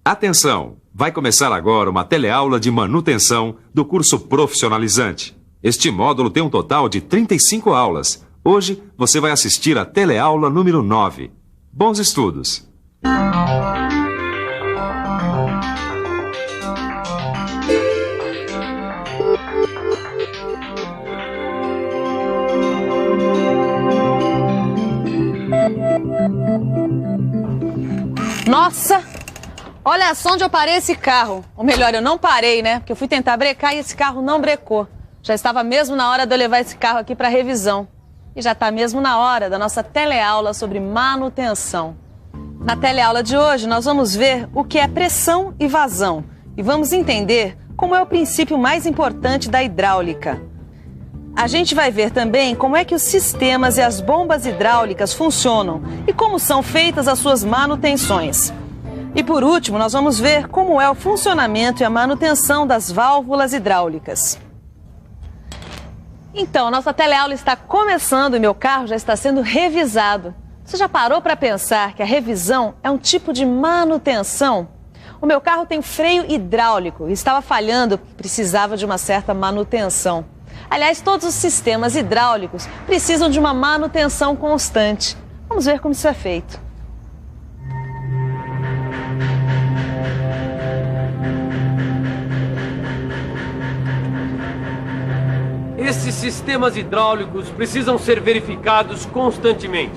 Atenção! Vai começar agora uma teleaula de manutenção do curso profissionalizante. Este módulo tem um total de 35 aulas. Hoje você vai assistir a teleaula número 9. Bons estudos! Nossa! Olha só onde eu parei esse carro. Ou melhor, eu não parei, né? Porque eu fui tentar brecar e esse carro não brecou. Já estava mesmo na hora de eu levar esse carro aqui para revisão. E já está mesmo na hora da nossa teleaula sobre manutenção. Na teleaula de hoje, nós vamos ver o que é pressão e vazão. E vamos entender como é o princípio mais importante da hidráulica. A gente vai ver também como é que os sistemas e as bombas hidráulicas funcionam e como são feitas as suas manutenções. E por último, nós vamos ver como é o funcionamento e a manutenção das válvulas hidráulicas. Então, nossa teleaula está começando e meu carro já está sendo revisado. Você já parou para pensar que a revisão é um tipo de manutenção? O meu carro tem freio hidráulico e estava falhando, precisava de uma certa manutenção. Aliás, todos os sistemas hidráulicos precisam de uma manutenção constante. Vamos ver como isso é feito. Esses sistemas hidráulicos precisam ser verificados constantemente.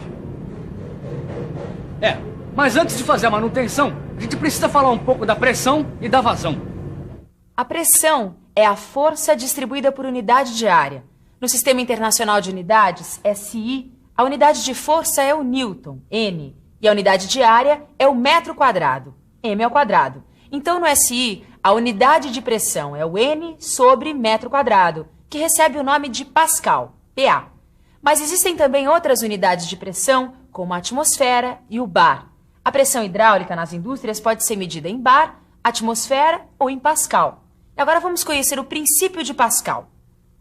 Mas antes de fazer a manutenção, a gente precisa falar um pouco da pressão e da vazão. A pressão é a força distribuída por unidade de área. No Sistema Internacional de Unidades, SI, a unidade de força é o Newton, N, e a unidade de área é o metro quadrado, M ao quadrado. Então, no SI, a unidade de pressão é o N sobre metro quadrado, que recebe o nome de Pascal, PA. Mas existem também outras unidades de pressão, como a atmosfera e o bar. A pressão hidráulica nas indústrias pode ser medida em bar, atmosfera ou em Pascal. E agora vamos conhecer o princípio de Pascal.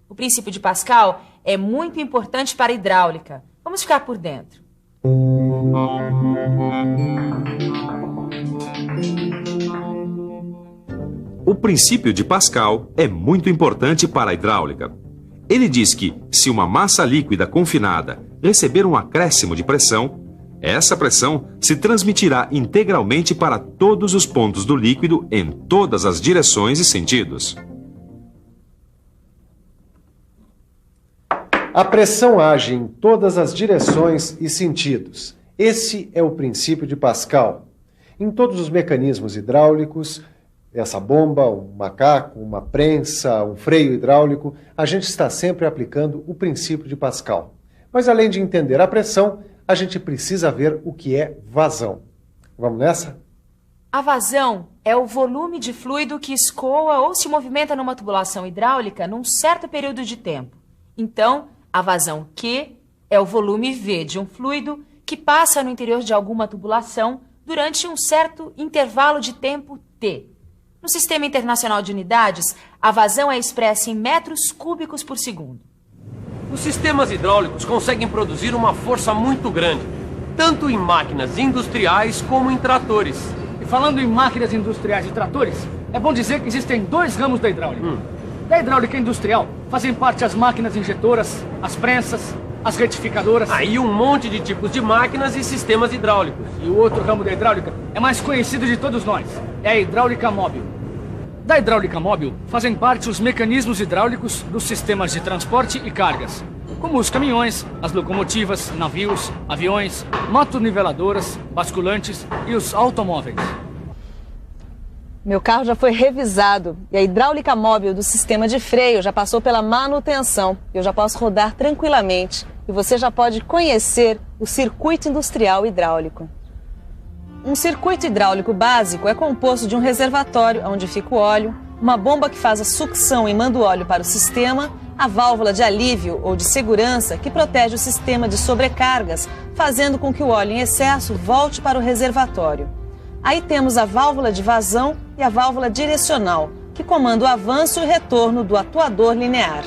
O princípio de Pascal é muito importante para a hidráulica. Vamos ficar por dentro. O princípio de Pascal é muito importante para a hidráulica. Ele diz que, se uma massa líquida confinada receber um acréscimo de pressão, essa pressão se transmitirá integralmente para todos os pontos do líquido em todas as direções e sentidos. A pressão age em todas as direções e sentidos. Esse é o princípio de Pascal. Em todos os mecanismos hidráulicos, essa bomba, um macaco, uma prensa, um freio hidráulico, a gente está sempre aplicando o princípio de Pascal. Mas além de entender a pressão, a gente precisa ver o que é vazão. Vamos nessa? A vazão é o volume de fluido que escoa ou se movimenta numa tubulação hidráulica num certo período de tempo. Então, a vazão Q é o volume V de um fluido que passa no interior de alguma tubulação durante um certo intervalo de tempo T. No Sistema Internacional de Unidades, a vazão é expressa em metros cúbicos por segundo. Os sistemas hidráulicos conseguem produzir uma força muito grande, tanto em máquinas industriais como em tratores. E falando em máquinas industriais e tratores, é bom dizer que existem dois ramos da hidráulica. Da hidráulica industrial fazem parte as máquinas injetoras, as prensas, as retificadoras. Aí um monte de tipos de máquinas e sistemas hidráulicos. E o outro ramo da hidráulica é mais conhecido de todos nós, é a hidráulica móvel. Da hidráulica móvel fazem parte os mecanismos hidráulicos dos sistemas de transporte e cargas, como os caminhões, as locomotivas, navios, aviões, motoniveladoras, basculantes e os automóveis. Meu carro já foi revisado e a hidráulica móvel do sistema de freio já passou pela manutenção. Eu já posso rodar tranquilamente e você já pode conhecer o circuito industrial hidráulico. Um circuito hidráulico básico é composto de um reservatório, onde fica o óleo, uma bomba que faz a sucção e manda o óleo para o sistema, a válvula de alívio ou de segurança que protege o sistema de sobrecargas, fazendo com que o óleo em excesso volte para o reservatório. Aí temos a válvula de vazão e a válvula direcional, que comanda o avanço e o retorno do atuador linear.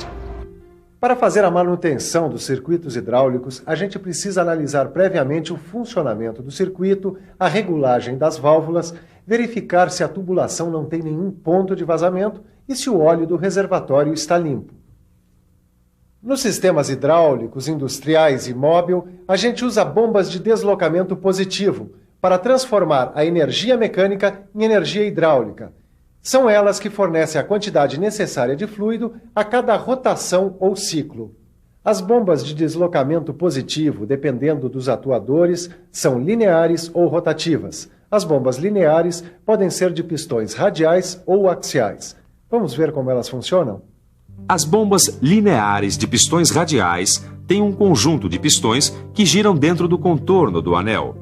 Para fazer a manutenção dos circuitos hidráulicos, a gente precisa analisar previamente o funcionamento do circuito, a regulagem das válvulas verificar se a tubulação não tem nenhum ponto de vazamento e se o óleo do reservatório está limpo. Nos sistemas hidráulicos, industriais e móvel, a gente usa bombas de deslocamento positivo para transformar a energia mecânica em energia hidráulica. São elas que fornecem a quantidade necessária de fluido a cada rotação ou ciclo. As bombas de deslocamento positivo, dependendo dos atuadores, são lineares ou rotativas. As bombas lineares podem ser de pistões radiais ou axiais. Vamos ver como elas funcionam? As bombas lineares de pistões radiais têm um conjunto de pistões que giram dentro do contorno do anel.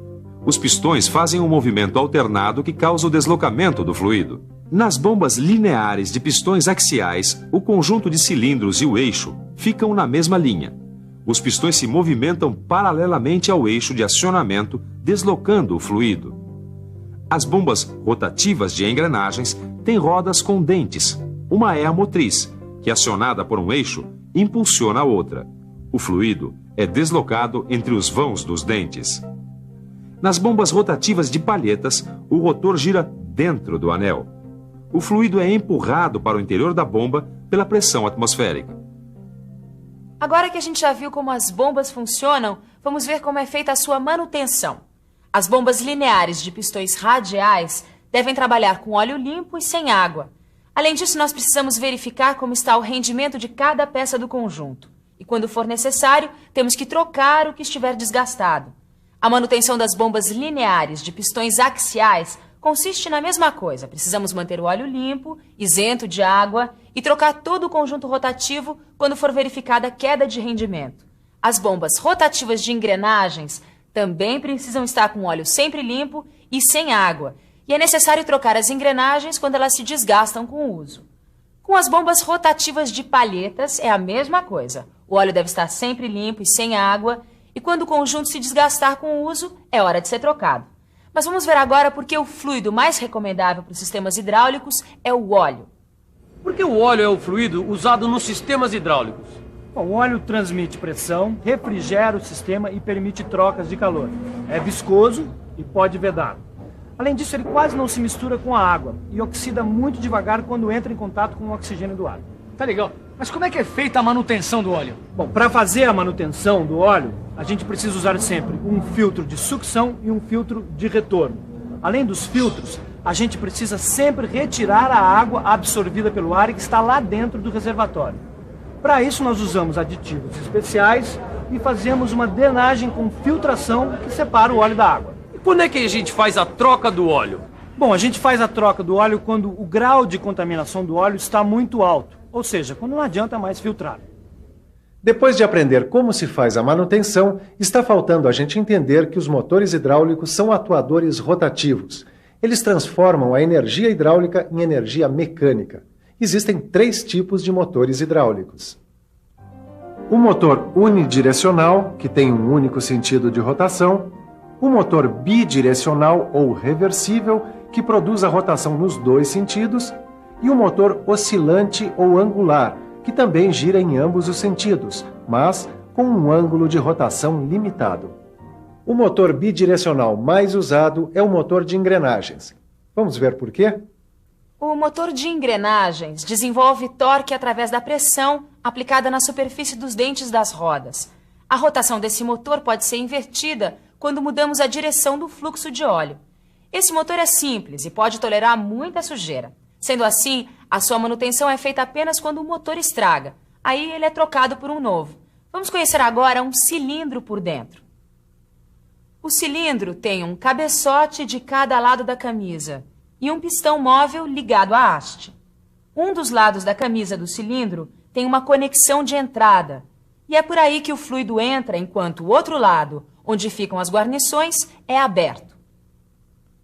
Os pistões fazem um movimento alternado que causa o deslocamento do fluido. Nas bombas lineares de pistões axiais, o conjunto de cilindros e o eixo ficam na mesma linha. Os pistões se movimentam paralelamente ao eixo de acionamento, deslocando o fluido. As bombas rotativas de engrenagens têm rodas com dentes. Uma é a motriz, que, acionada por um eixo, impulsiona a outra. O fluido é deslocado entre os vãos dos dentes. Nas bombas rotativas de palhetas, o rotor gira dentro do anel. O fluido é empurrado para o interior da bomba pela pressão atmosférica. Agora que a gente já viu como as bombas funcionam, vamos ver como é feita a sua manutenção. As bombas lineares de pistões radiais devem trabalhar com óleo limpo e sem água. Além disso, nós precisamos verificar como está o rendimento de cada peça do conjunto. E quando for necessário, temos que trocar o que estiver desgastado. A manutenção das bombas lineares de pistões axiais consiste na mesma coisa. Precisamos manter o óleo limpo, isento de água e trocar todo o conjunto rotativo quando for verificada queda de rendimento. As bombas rotativas de engrenagens também precisam estar com o óleo sempre limpo e sem água. E é necessário trocar as engrenagens quando elas se desgastam com o uso. Com as bombas rotativas de palhetas é a mesma coisa. O óleo deve estar sempre limpo e sem água, e quando o conjunto se desgastar com o uso, é hora de ser trocado. Mas vamos ver agora por que o fluido mais recomendável para os sistemas hidráulicos é o óleo. Por que o óleo é o fluido usado nos sistemas hidráulicos? Bom, o óleo transmite pressão, refrigera o sistema e permite trocas de calor. É viscoso e pode vedar. Além disso, ele quase não se mistura com a água e oxida muito devagar quando entra em contato com o oxigênio do ar. Tá legal. Mas como é que é feita a manutenção do óleo? Bom, para fazer a manutenção do óleo, a gente precisa usar sempre um filtro de sucção e um filtro de retorno. Além dos filtros, a gente precisa sempre retirar a água absorvida pelo ar que está lá dentro do reservatório. Para isso, nós usamos aditivos especiais e fazemos uma drenagem com filtração que separa o óleo da água. E quando é que a gente faz a troca do óleo? Bom, a gente faz a troca do óleo quando o grau de contaminação do óleo está muito alto, ou seja, quando não adianta mais filtrar. Depois de aprender como se faz a manutenção, está faltando a gente entender que os motores hidráulicos são atuadores rotativos. Eles transformam a energia hidráulica em energia mecânica. Existem 3 tipos de motores hidráulicos. O motor unidirecional, que tem um único sentido de rotação. O motor bidirecional ou reversível, que produz a rotação nos 2 sentidos. E o motor oscilante ou angular, que também gira em ambos os sentidos, mas com um ângulo de rotação limitado. O motor bidirecional mais usado é o motor de engrenagens. Vamos ver por quê? O motor de engrenagens desenvolve torque através da pressão aplicada na superfície dos dentes das rodas. A rotação desse motor pode ser invertida quando mudamos a direção do fluxo de óleo. Esse motor é simples e pode tolerar muita sujeira. Sendo assim, a sua manutenção é feita apenas quando o motor estraga. Aí ele é trocado por um novo. Vamos conhecer agora um cilindro por dentro. O cilindro tem um cabeçote de cada lado da camisa e um pistão móvel ligado à haste. Um dos lados da camisa do cilindro tem uma conexão de entrada, e é por aí que o fluido entra, enquanto o outro lado, onde ficam as guarnições, é aberto.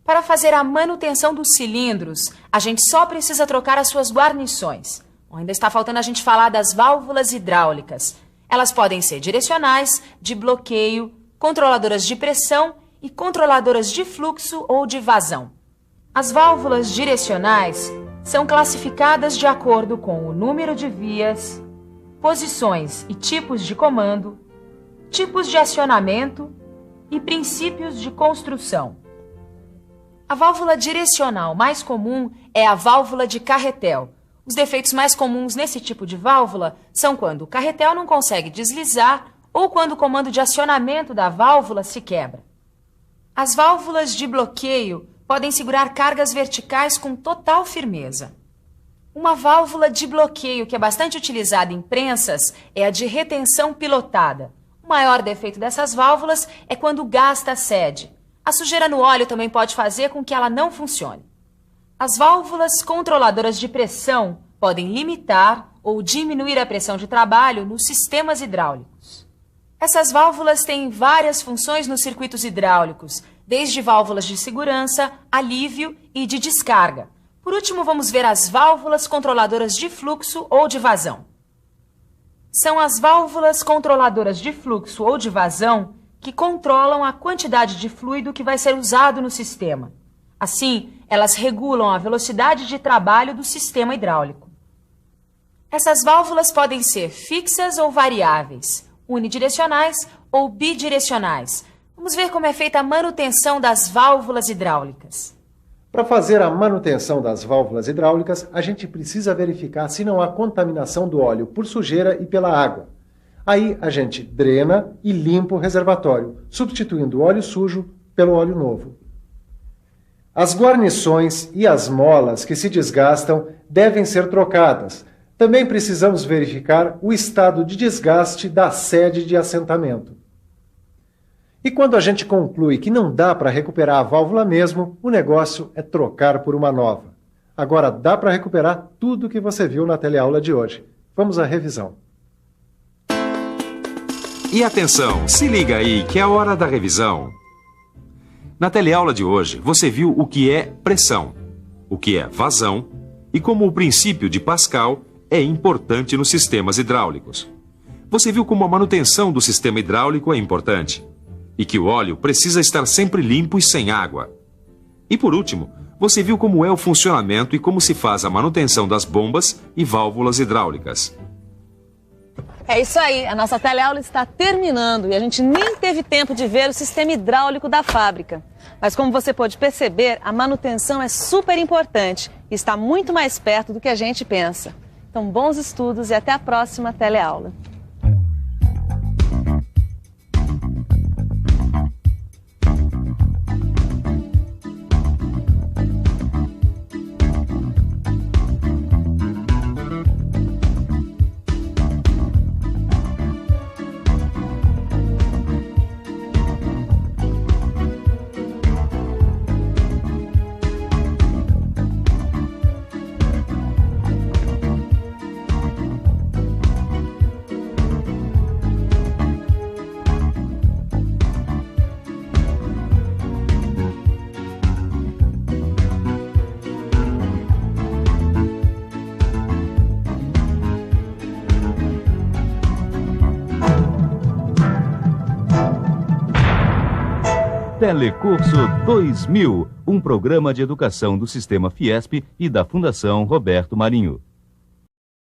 Para fazer a manutenção dos cilindros, a gente só precisa trocar as suas guarnições. Ainda está faltando a gente falar das válvulas hidráulicas. Elas podem ser direcionais, de bloqueio, controladoras de pressão e controladoras de fluxo ou de vazão. As válvulas direcionais são classificadas de acordo com o número de vias, posições e tipos de comando, tipos de acionamento e princípios de construção. A válvula direcional mais comum é a válvula de carretel. Os defeitos mais comuns nesse tipo de válvula são quando o carretel não consegue deslizar ou quando o comando de acionamento da válvula se quebra. As válvulas de bloqueio podem segurar cargas verticais com total firmeza. Uma válvula de bloqueio que é bastante utilizada em prensas é a de retenção pilotada. O maior defeito dessas válvulas é quando o gás cede. A sujeira no óleo também pode fazer com que ela não funcione. As válvulas controladoras de pressão podem limitar ou diminuir a pressão de trabalho nos sistemas hidráulicos. Essas válvulas têm várias funções nos circuitos hidráulicos, desde válvulas de segurança, alívio e de descarga. Por último, vamos ver as válvulas controladoras de fluxo ou de vazão. São as válvulas controladoras de fluxo ou de vazão que controlam a quantidade de fluido que vai ser usado no sistema. Assim, elas regulam a velocidade de trabalho do sistema hidráulico. Essas válvulas podem ser fixas ou variáveis, unidirecionais ou bidirecionais. Vamos ver como é feita a manutenção das válvulas hidráulicas. Para fazer a manutenção das válvulas hidráulicas, a gente precisa verificar se não há contaminação do óleo por sujeira e pela água. Aí a gente drena e limpa o reservatório, substituindo o óleo sujo pelo óleo novo. As guarnições e as molas que se desgastam devem ser trocadas. Também precisamos verificar o estado de desgaste da sede de assentamento. E quando a gente conclui que não dá para recuperar a válvula mesmo, o negócio é trocar por uma nova. Agora dá para recuperar tudo que você viu na teleaula de hoje. Vamos à revisão. E atenção, se liga aí que é a hora da revisão. Na teleaula de hoje, você viu o que é pressão, o que é vazão e como o princípio de Pascal é importante nos sistemas hidráulicos. Você viu como a manutenção do sistema hidráulico é importante e que o óleo precisa estar sempre limpo e sem água. E por último, você viu como é o funcionamento e como se faz a manutenção das bombas e válvulas hidráulicas. É isso aí, a nossa teleaula está terminando e a gente nem teve tempo de ver o sistema hidráulico da fábrica. Mas como você pode perceber, a manutenção é super importante e está muito mais perto do que a gente pensa. Então, bons estudos e até a próxima teleaula. Telecurso 2000, um programa de educação do Sistema Fiesp e da Fundação Roberto Marinho.